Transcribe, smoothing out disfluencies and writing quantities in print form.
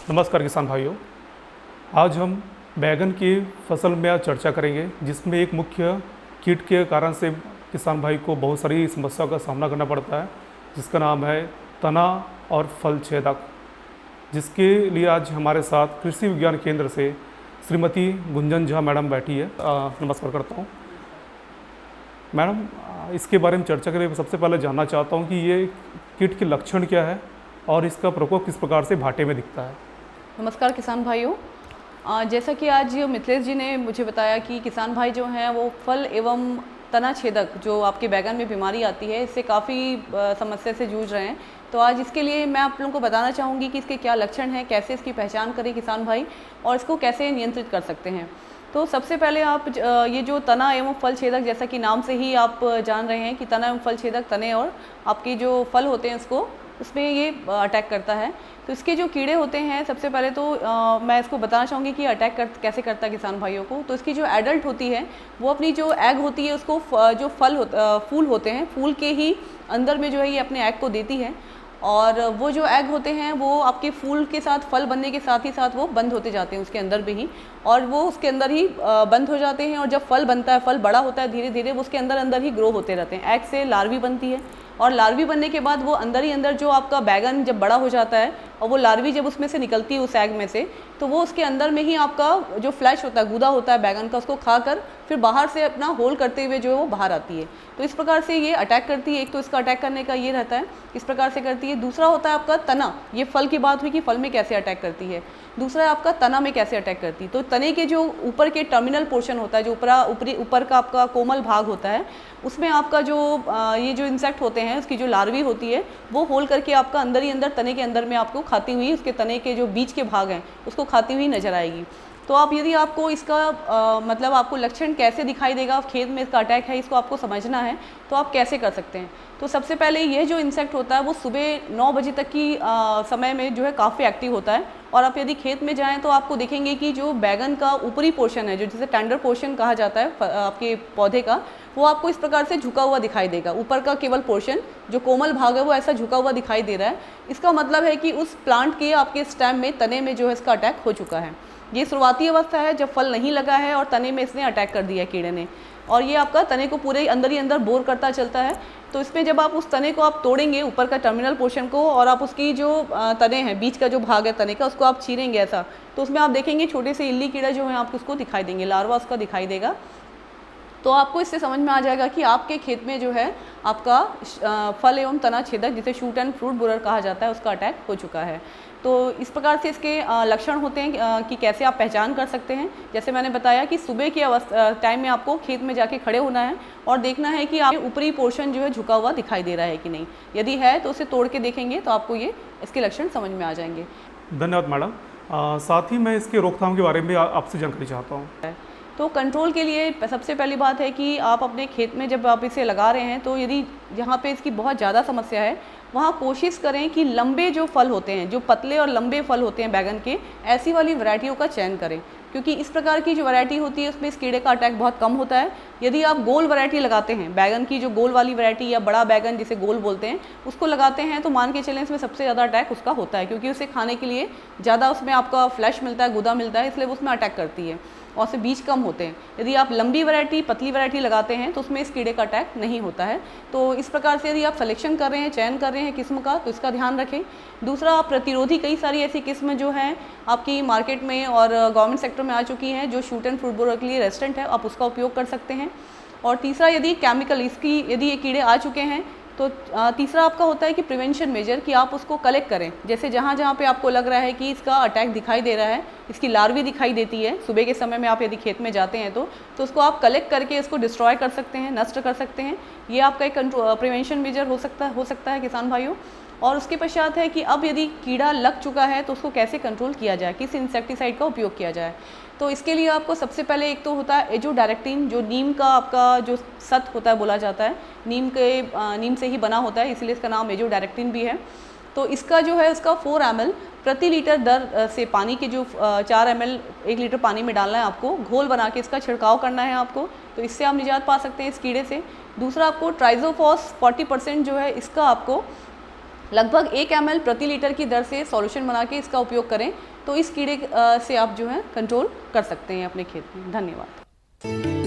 नमस्कार किसान भाइयों। आज हम बैगन की फसल में आज चर्चा करेंगे, जिसमें एक मुख्य कीट के कारण से किसान भाई को बहुत सारी समस्याओं का सामना करना पड़ता है, जिसका नाम है तना और फल छेदक। जिसके लिए आज हमारे साथ कृषि विज्ञान केंद्र से श्रीमती गुंजन झा मैडम बैठी है। नमस्कार करता हूँ मैडम। इसके बारे में चर्चा करें, सबसे पहले जानना चाहता हूँ कि ये कीट के लक्षण क्या है और इसका प्रकोप किस प्रकार से भाटे में दिखता है। नमस्कार किसान भाइयों। जैसा कि आज मिथिलेश जी ने मुझे बताया कि किसान भाई जो हैं वो फल एवं तना छेदक जो आपके बैगन में बीमारी आती है, इससे काफ़ी समस्या से जूझ रहे हैं। तो आज इसके लिए मैं आप लोगों को बताना चाहूँगी कि इसके क्या लक्षण हैं, कैसे इसकी पहचान करें किसान भाई और इसको कैसे नियंत्रित कर सकते हैं। तो सबसे पहले आप ये जो तना एवं फल छेदक, जैसा कि नाम से ही आप जान रहे हैं कि तना एवं फल छेदक तने और आपके जो फल होते हैं उसमें ये अटैक करता है। तो इसके जो कीड़े होते हैं, सबसे पहले तो मैं इसको बताना चाहूँगी कि अटैक कैसे करता है किसान भाइयों को। तो इसकी जो एडल्ट होती है वो अपनी जो एग होती है उसको जो फूल होते हैं, फूल के ही अंदर में जो है ये अपने एग को देती है। और वो जो एग होते हैं वो आपके फूल के साथ फल बनने के साथ ही साथ वो बंद होते जाते हैं उसके अंदर भी ही, और वो उसके अंदर ही बंद हो जाते हैं। और जब फल बनता है, फल बड़ा होता है, धीरे धीरे वो उसके अंदर ही ग्रो होते रहते हैं। एग से लार्वी बनती है और लार्वी बनने के बाद वो अंदर ही अंदर जो आपका बैगन जब बड़ा हो जाता है और वो लार्वी जब उसमें से निकलती है उस एग में से, तो वो उसके अंदर में ही आपका जो फ्लैश होता है, गूदा होता है बैगन का, उसको खाकर फिर बाहर से अपना होल करते हुए जो है वो बाहर आती है। तो इस प्रकार से ये अटैक करती है। एक तो इसका अटैक करने का ये रहता है, इस प्रकार से करती है। दूसरा होता है आपका तना। ये फल की बात हुई कि फल में कैसे अटैक करती है। दूसरा है आपका तना में कैसे अटैक करती है। तो तने के जो ऊपर के टर्मिनल पोर्शन होता है, जो ऊपर का आपका कोमल भाग होता है, उसमें आपका जो ये जो इंसेक्ट होते हैं, उसकी जो लार्वी होती है वो होल करके आपका अंदर ही अंदर तने के अंदर में आपको खाती हुई, उसके तने के जो बीच के भाग हैं उसको खाती हुई नजर आएगी। तो आप यदि आपको इसका मतलब आपको लक्षण कैसे दिखाई देगा, खेत में इसका अटैक है, इसको आपको समझना है तो आप कैसे कर सकते हैं। तो सबसे पहले ये जो इंसेक्ट होता है वो सुबह 9 बजे तक की समय में जो है काफ़ी एक्टिव होता है। और आप यदि खेत में जाएं तो आपको देखेंगे कि जो बैगन का ऊपरी पोर्शन है, जो जिसे टेंडर पोर्शन कहा जाता है आपके पौधे का, वो आपको इस प्रकार से झुका हुआ दिखाई देगा। ऊपर का केवल पोर्शन जो कोमल भाग है वो ऐसा झुका हुआ दिखाई दे रहा है। इसका मतलब है कि उस प्लांट के आपके स्टेम में, तने में जो है इसका अटैक हो चुका है। ये शुरुआती अवस्था है जब फल नहीं लगा है और तने में इसने अटैक कर दिया कीड़े ने, और ये आपका तने को पूरे अंदर ही अंदर बोर करता चलता है। तो इसमें जब आप उस तने को आप तोड़ेंगे, ऊपर का टर्मिनल पोर्शन को, और आप उसकी जो तने हैं, बीच का जो भाग है तने का, उसको आप चीरेंगे ऐसा, तो उसमें आप देखेंगे छोटे से इल्ली कीड़ा जो है आपको उसको दिखाई देंगे, लार्वा उसका दिखाई देगा। तो आपको इससे समझ में आ जाएगा कि आपके खेत में जो है आपका फल एवं तना छेदक, जिसे शूट एंड फ्रूट बोरर कहा जाता है, उसका अटैक हो चुका है। तो इस प्रकार से इसके लक्षण होते हैं कि कैसे आप पहचान कर सकते हैं। जैसे मैंने बताया कि सुबह के टाइम में आपको खेत में जाके खड़े होना है और देखना है कि आप ऊपरी पोर्शन जो है झुका हुआ दिखाई दे रहा है कि नहीं। यदि है तो उसे तोड़ के देखेंगे तो आपको ये इसके लक्षण समझ में आ जाएंगे। धन्यवाद मैडम। साथ ही मैं इसके रोकथाम के बारे में आपसे जानकारी चाहता हूँ। तो कंट्रोल के लिए सबसे पहली बात है कि आप अपने खेत में जब आप इसे लगा रहे हैं, तो यदि जहाँ पे इसकी बहुत ज़्यादा समस्या है वहाँ कोशिश करें कि लंबे जो फल होते हैं, जो पतले और लंबे फल होते हैं बैगन के, ऐसी वाली वैरायटियों का चयन करें, क्योंकि इस प्रकार की जो वैरायटी होती है उसमें इस कीड़े का अटैक बहुत कम होता है। यदि आप गोल वैरायटी लगाते हैं, बैगन की जो गोल वाली वैरायटी या बड़ा बैगन जिसे गोल बोलते हैं, उसको लगाते हैं, तो मान के चलें इसमें सबसे ज़्यादा अटैक उसका होता है, क्योंकि उसे खाने के लिए ज़्यादा उसमें आपका फ्लैश मिलता है, गुदा मिलता है, इसलिए वो उसमें अटैक करती है और उससे बीज कम होते हैं। यदि आप लंबी वैरायटी, पतली वैरायटी लगाते हैं तो उसमें इस कीड़े का अटैक नहीं होता है। तो इस प्रकार से यदि आप सिलेक्शन कर रहे हैं, चयन कर रहे हैं किस्म का, तो इसका ध्यान रखें। दूसरा, आप प्रतिरोधी कई सारी ऐसी किस्म जो हैं आपकी मार्केट में और गवर्नमेंट सेक्टर में आ चुकी हैं जो शूट एंड फ्रूट बोरर के लिए रेजिस्टेंट है, आप उसका उपयोग कर सकते हैं। और तीसरा, यदि केमिकल इसकी यदि ये कीड़े आ चुके हैं तो तीसरा आपका होता है कि प्रिवेंशन मेजर, कि आप उसको कलेक्ट करें। जैसे जहाँ जहाँ पे आपको लग रहा है कि इसका अटैक दिखाई दे रहा है, इसकी लार्वी दिखाई देती है सुबह के समय में, आप यदि खेत में जाते हैं तो उसको आप कलेक्ट करके इसको डिस्ट्रॉय कर सकते हैं, नष्ट कर सकते हैं। ये आपका एक प्रिवेंशन मेजर हो सकता है किसान भाइयों। और उसके पश्चात है कि अब यदि कीड़ा लग चुका है तो उसको कैसे कंट्रोल किया जाए, किस इंसेक्टिसाइड का उपयोग किया जाए। तो इसके लिए आपको सबसे पहले एक तो होता है एजोडायरेक्टिन, जो नीम का आपका जो सत होता है बोला जाता है, नीम से ही बना होता है, इसलिए इसका नाम एजोडायरेक्टिन भी है। तो इसका जो है इसका 4 ml प्रति लीटर दर से पानी के जो 4 ml 1 लीटर पानी में डालना है आपको, घोल बना के इसका छिड़काव करना है आपको। तो इससे आप निजात पा सकते हैं इस कीड़े से। दूसरा, आपको ट्राइजोफॉस 40% जो है इसका आपको लगभग 1 ml प्रति लीटर की दर से सॉल्यूशन बना के इसका उपयोग करें, तो इस कीड़े से आप जो है कंट्रोल कर सकते हैं अपने खेत में। धन्यवाद।